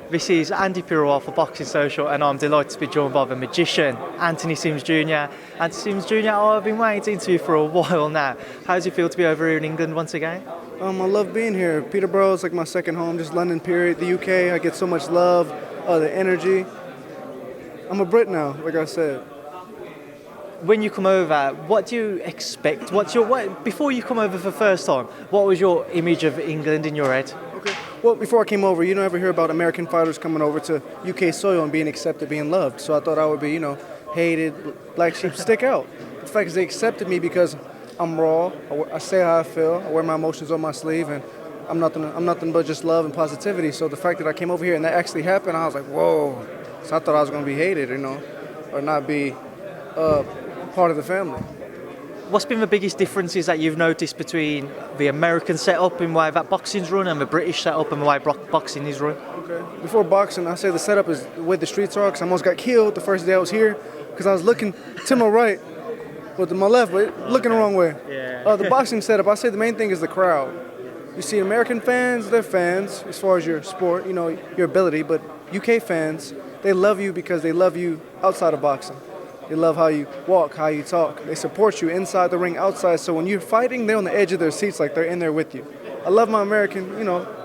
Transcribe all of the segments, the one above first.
This is Andy Purewal for Boxing Social, and I'm delighted to be joined by the magician, Anthony SIMS Jr. Anthony SIMS Jr., I've been waiting to interview for a while now. How does it feel to be over here in England once again? I love being here. Peterborough is like my second home, just London period. The UK, I get so much love, the energy. I'm a Brit now, like I said. When you come over, what do you expect? Before you come over for the first time, what was your image of England in your head? Okay. Well, before I came over, you don't ever hear about American fighters coming over to UK soil and being accepted, being loved. So I thought I would be, hated, black sheep, stick out. The fact is they accepted me because I'm raw. I say how I feel. I wear my emotions on my sleeve, and I'm nothing but just love and positivity. So the fact that I came over here and that actually happened, I was like, whoa. So I thought I was going to be hated, or not be part of the family. What's been the biggest differences that you've noticed between the American setup and the way that boxing's run and the British setup and the way boxing is run? Okay. Before boxing, I say the setup is the way the streets are, because I almost got killed the first day I was here because I was looking to my right, but to my left, but looking the wrong way. Yeah. The boxing setup, I say the main thing is the crowd. You see American fans, they're fans as far as your sport, your ability, but UK fans, they love you because they love you outside of boxing. They love how you walk, how you talk. They support you inside the ring, outside. So when you're fighting, they're on the edge of their seats like they're in there with you. I love my American,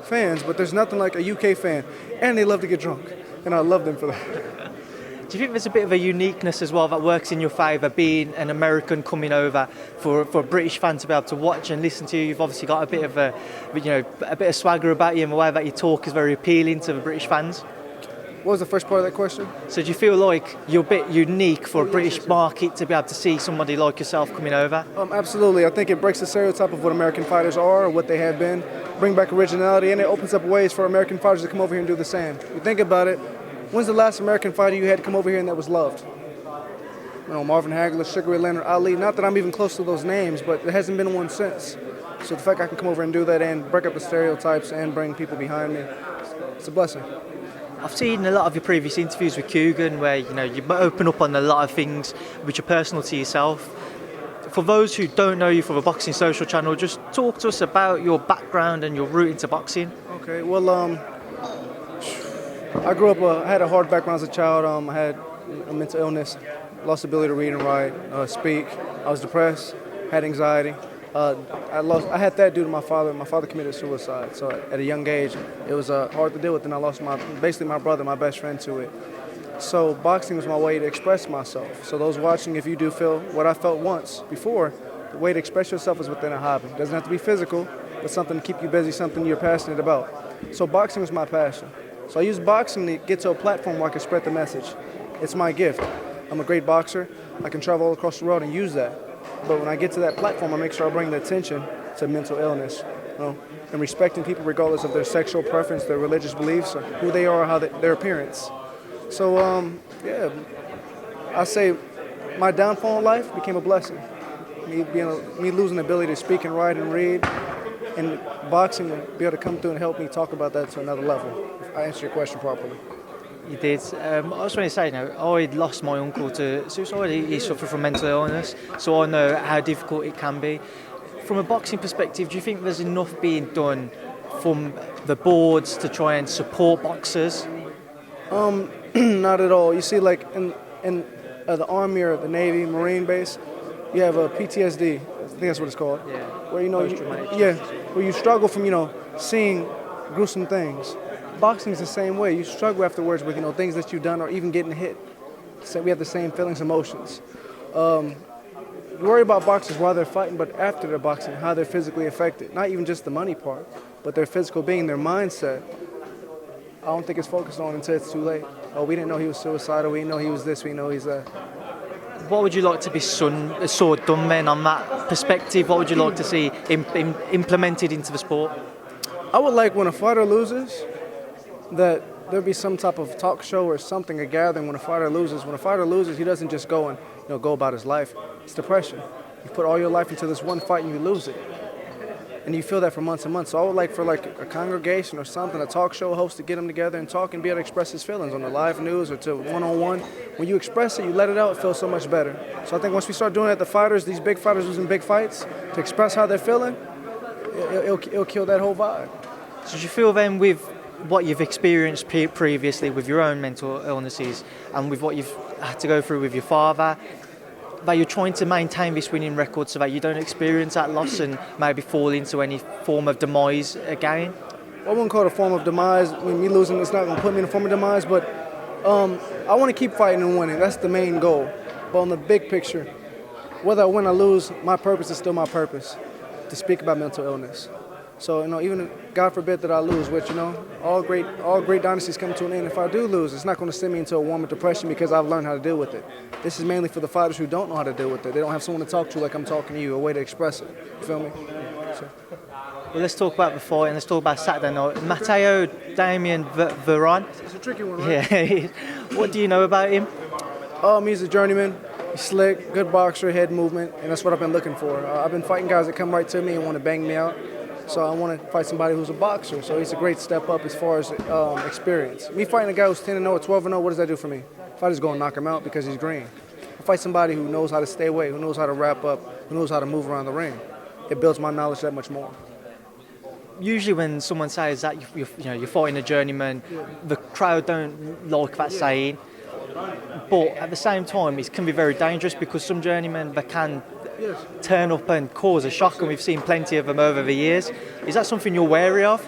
fans, but there's nothing like a UK fan. And they love to get drunk. And I love them for that. Do you think there's a bit of a uniqueness as well that works in your favour, being an American coming over for a British fan to be able to watch and listen to you? You've obviously got a bit of swagger about you, and the way that you talk is very appealing to the British fans. What was the first part of that question? So do you feel like you're a bit unique for a British market to be able to see somebody like yourself coming over? Absolutely. I think it breaks the stereotype of what American fighters are or what they have been, bring back originality, and it opens up ways for American fighters to come over here and do the same. You think about it, when's the last American fighter you had to come over here and that was loved? Marvin Hagler, Sugar Ray Leonard, Ali. Not that I'm even close to those names, but there hasn't been one since. So the fact I can come over and do that and break up the stereotypes and bring people behind me, it's a blessing. I've seen a lot of your previous interviews with Kugan where you open up on a lot of things which are personal to yourself. For those who don't know you from the Boxing Social channel, just talk to us about your background and your route into boxing. Okay, well, I grew up, I had a hard background as a child. I had a mental illness, lost the ability to read and write, speak. I was depressed, had anxiety. I had that due to my father. My father committed suicide, so at a young age, it was hard to deal with, and I lost basically my brother, my best friend, to it. So boxing was my way to express myself. So those watching, if you do feel what I felt once before, the way to express yourself is within a hobby. It doesn't have to be physical, but something to keep you busy, something you're passionate about. So boxing was my passion. So I used boxing to get to a platform where I could spread the message. It's my gift. I'm a great boxer. I can travel all across the world and use that. But when I get to that platform, I make sure I bring the attention to mental illness, and respecting people regardless of their sexual preference, their religious beliefs, or who they are, their appearance. So, I say my downfall in life became a blessing. Me losing the ability to speak and write and read, and boxing will be able to come through and help me talk about that to another level, if I answer your question properly. You did. I just want to say now, I lost my uncle to suicide. He suffered from mental illness, so I know how difficult it can be. From a boxing perspective, do you think there's enough being done from the boards to try and support boxers? Not at all. You see, like in the Army or the Navy, Marine base, you have a PTSD. I think that's what it's called. Yeah. Where where you struggle from seeing gruesome things. Boxing is the same way. You struggle afterwards with things that you've done or even getting hit. So we have the same feelings, emotions. You worry about boxers while they're fighting, but after they're boxing, how they're physically affected. Not even just the money part, but their physical being, their mindset. I don't think it's focused on until it's too late. Oh, we didn't know he was suicidal. We didn't know he was this. We know he's that. What would you like to be saw done then on that perspective? What would you like to see implemented into the sport? I would like when a fighter loses, that there be some type of talk show or something, a gathering when a fighter loses. When a fighter loses, he doesn't just go and go about his life. It's depression. You put all your life into this one fight and you lose it. And you feel that for months and months. So I would like for a congregation or something, a talk show host to get them together and talk and be able to express his feelings on the live news or to one-on-one. When you express it, you let it out, it feels so much better. So I think once we start doing that, the fighters, these big fighters losing big fights, to express how they're feeling, it'll kill that whole vibe. So do you feel then with what you've experienced previously with your own mental illnesses and with what you've had to go through with your father, that you're trying to maintain this winning record so that you don't experience that loss and maybe fall into any form of demise again? I wouldn't call it a form of demise. I mean, me losing, it's not going to put me in a form of demise, but I want to keep fighting and winning. That's the main goal. But on the big picture, whether I win or lose, my purpose is still my purpose, to speak about mental illness. So, even God forbid that I lose, which, all great dynasties come to an end. If I do lose, it's not going to send me into a warm depression because I've learned how to deal with it. This is mainly for the fighters who don't know how to deal with it. They don't have someone to talk to like I'm talking to you, a way to express it. You feel me? So. Well, let's talk about the fight and let's talk about Saturday night. Matteo Damian Veron. It's a tricky one, right? Yeah. What do you know about him? He's a journeyman. He's slick, good boxer, head movement, and that's what I've been looking for. I've been fighting guys that come right to me and want to bang me out. So I want to fight somebody who's a boxer. So he's a great step up as far as experience. Me fighting a guy who's 10-0 or 12-0, what does that do for me? If I just go and knock him out because he's green. I fight somebody who knows how to stay away, who knows how to wrap up, who knows how to move around the ring. It builds my knowledge that much more. Usually when someone says that you're fighting a journeyman, the crowd don't like that saying. But at the same time, it can be very dangerous because some journeymen, they can turn up and cause a shock, and we've seen plenty of them over the years. Is that something you're wary of?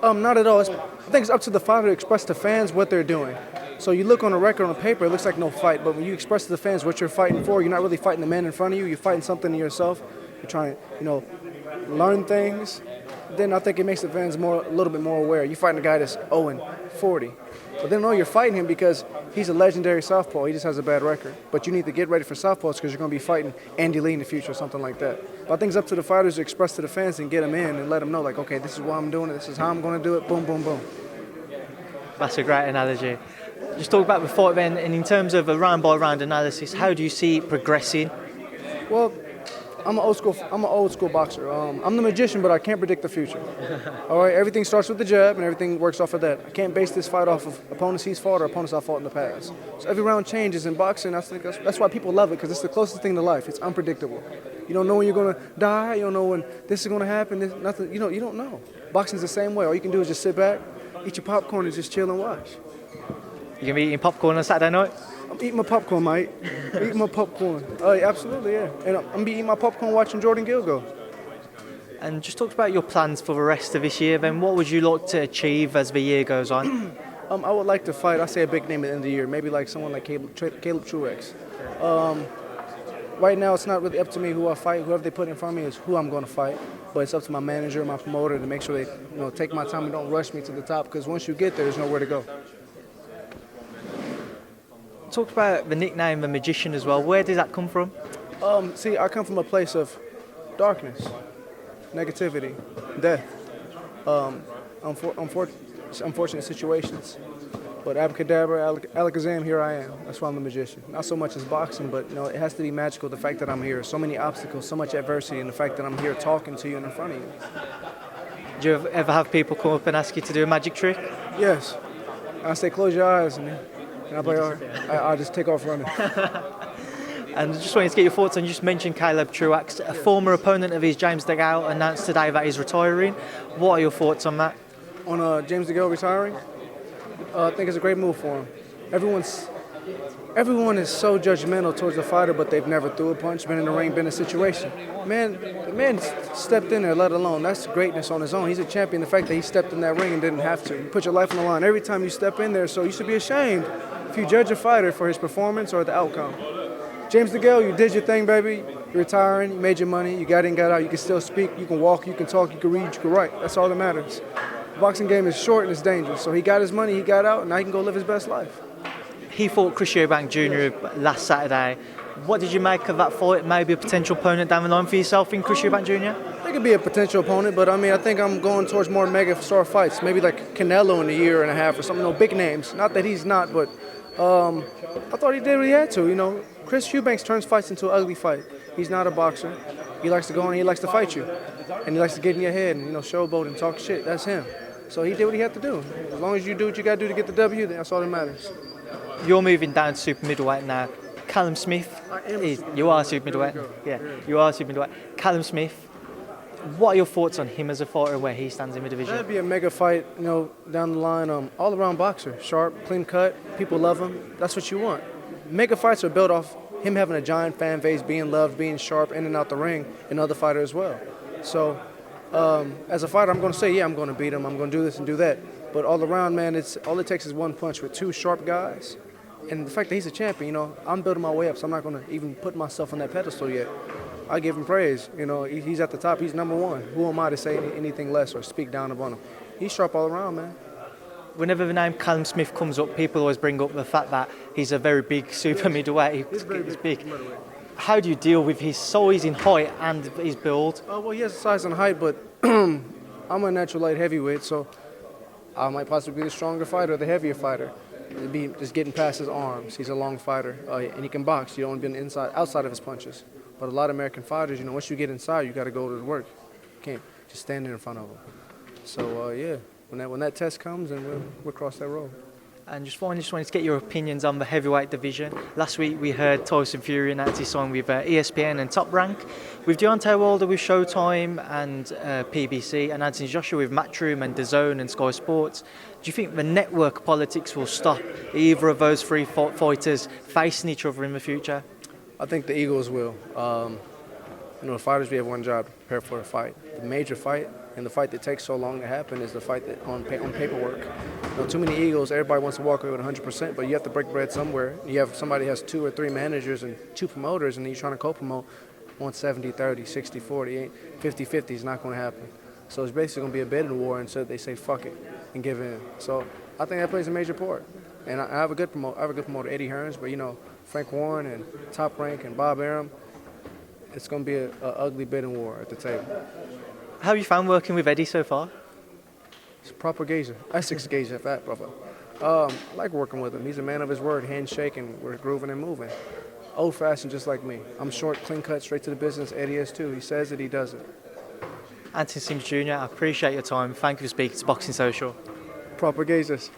Not at all. I think it's up to the fighter to express to fans what they're doing. So you look on a record on paper, it looks like no fight, but when you express to the fans what you're fighting for, you're not really fighting the man in front of you, you're fighting something in yourself. You're trying to, learn things. Then I think it makes the fans a little bit more aware. You're fighting a guy that's 0-40. But they know you're fighting him because he's a legendary southpaw. He just has a bad record. But you need to get ready for southpaws because you're going to be fighting Andy Lee in the future or something like that. But I think it's up to the fighters to express to the fans and get them in and let them know, like, okay, this is why I'm doing it. This is how I'm going to do it. Boom, boom, boom. That's a great analogy. Just talk about the fight then, and in terms of a round-by-round analysis, how do you see it progressing? Well, I'm an old school boxer. I'm the magician, but I can't predict the future. All right, everything starts with the jab, and everything works off of that. I can't base this fight off of opponents he's fought or opponents I've fought in the past. So every round changes in boxing. I think that's why people love it, because it's the closest thing to life. It's unpredictable. You don't know when you're gonna die. You don't know when this is gonna happen. Nothing. You don't know. Boxing's the same way. All you can do is just sit back, eat your popcorn, and just chill and watch. You gonna be eating popcorn on Saturday night? I'm eating my popcorn, mate. Eating my popcorn. Absolutely, yeah. And I'm be eating my popcorn watching Jordan Gill go. And just talk about your plans for the rest of this year. Then, what would you like to achieve as the year goes on? I would like to fight. I say a big name at the end of the year. Maybe like someone like Caleb Truex. Right now, it's not really up to me who I fight. Whoever they put in front of me is who I'm going to fight. But it's up to my manager, my promoter, to make sure they, take my time and don't rush me to the top. Because once you get there, there's nowhere to go. Talk about the nickname, the Magician, as well. Where does that come from? See, I come from a place of darkness, negativity, death, unfortunate situations. But abracadabra, alakazam, here I am. That's why I'm the magician. Not so much as boxing, but it has to be magical, the fact that I'm here. So many obstacles, so much adversity, and the fact that I'm here talking to you and in front of you. Do you ever have people come up and ask you to do a magic trick? Yes. I say, close your eyes, and I'll be all right. I'll just take off running. And I just wanted to get your thoughts on, you just mentioned Caleb Truax, a former opponent of his, James DeGale, announced today that he's retiring. What are your thoughts on that? On James DeGale retiring? I think it's a great move for him. Everyone is so judgmental towards the fighter, but they've never threw a punch, been in the ring, been in a situation. The man stepped in there, let alone. That's greatness on his own. He's a champion. The fact that he stepped in that ring and didn't have to. You put your life on the line every time you step in there, so you should be ashamed if you judge a fighter for his performance or the outcome. James DeGale, you did your thing, baby. You're retiring, you made your money, you got in, got out. You can still speak, you can walk, you can talk, you can read, you can write. That's all that matters. The boxing game is short and it's dangerous. So he got his money, he got out, and now he can go live his best life. He fought Chris Eubank Jr. last Saturday. What did you make of that fight? Maybe a potential opponent down the line for yourself in Chris Eubank Jr.? He could be a potential opponent, but I think I'm going towards more mega star fights. Maybe like Canelo in a year and a half or something. No big names. Not that he's not, but I thought he did what he had to. Chris Eubanks turns fights into an ugly fight. He's not a boxer. He likes to go in and he likes to fight you. And he likes to get in your head and, showboat and talk shit. That's him. So he did what he had to do. As long as you do what you got to do to get the W, that's all that matters. You're moving down to super middleweight now. Callum Smith, you are super middleweight. Yeah, you are super middleweight. Callum Smith, What are your thoughts on him as a fighter, where he stands in the division? That'd be a mega fight, down the line. All around boxer, sharp, clean cut. People love him. That's what you want. Mega fights are built off him having a giant fan base, being loved, being sharp in and out the ring, and other fighters as well. So, as a fighter, I'm going to say, yeah, I'm going to beat him. I'm going to do this and do that. But all around, man, all it takes is one punch with two sharp guys. And the fact that he's a champion, I'm building my way up, so I'm not going to even put myself on that pedestal yet. I give him praise. He's at the top. He's number one. Who am I to say anything less or speak down upon him? He's sharp all around, man. Whenever the name Callum Smith comes up, people always bring up the fact that he's a very big super middleweight. He's big. How do you deal with his size in height and his build? Well, he has size and height, but I'm a natural light heavyweight, so I might possibly be the stronger fighter, the heavier fighter. It'd be just getting past his arms. He's a long fighter, and he can box. You don't want to be outside of his punches. But a lot of American fighters, once you get inside, you got to go to the work. You can't just stand there in front of them. So, yeah, when that test comes, then we'll cross that road. And just finally, just wanted to get your opinions on the heavyweight division. Last week we heard Tyson Fury announce his sign with ESPN and Top Rank, with Deontay Wilder with Showtime and PBC, and Anthony Joshua with Matchroom and DAZN and Sky Sports. Do you think the network politics will stop either of those three fighters facing each other in the future? I think the Eagles will. Fighters, we have one job: to prepare for a fight. The major fight and the fight that takes so long to happen is the fight that on paperwork. Too many Eagles. Everybody wants to walk away with 100%, but you have to break bread somewhere. You have somebody who has 2 or 3 managers and 2 promoters, and you're trying to co-promote 170, 30, 60, 40, 50, 50 is not going to happen. So it's basically going to be a bidding war, and so they say fuck it and give in. So I think that plays a major part. And I have a good promoter, Eddie Hearns, but Frank Warren and Top Rank and Bob Arum, it's going to be an ugly bidding war at the table. How have you found working with Eddie so far? He's a proper geezer. Essex geezer, fat brother. I like working with him. He's a man of his word, handshake, and we're grooving and moving. Old-fashioned, just like me. I'm short, clean cut, straight to the business. Eddie is too. He says it, he does it. Anthony Sims Jr., I appreciate your time. Thank you for speaking to Boxing Social. Proper geezers.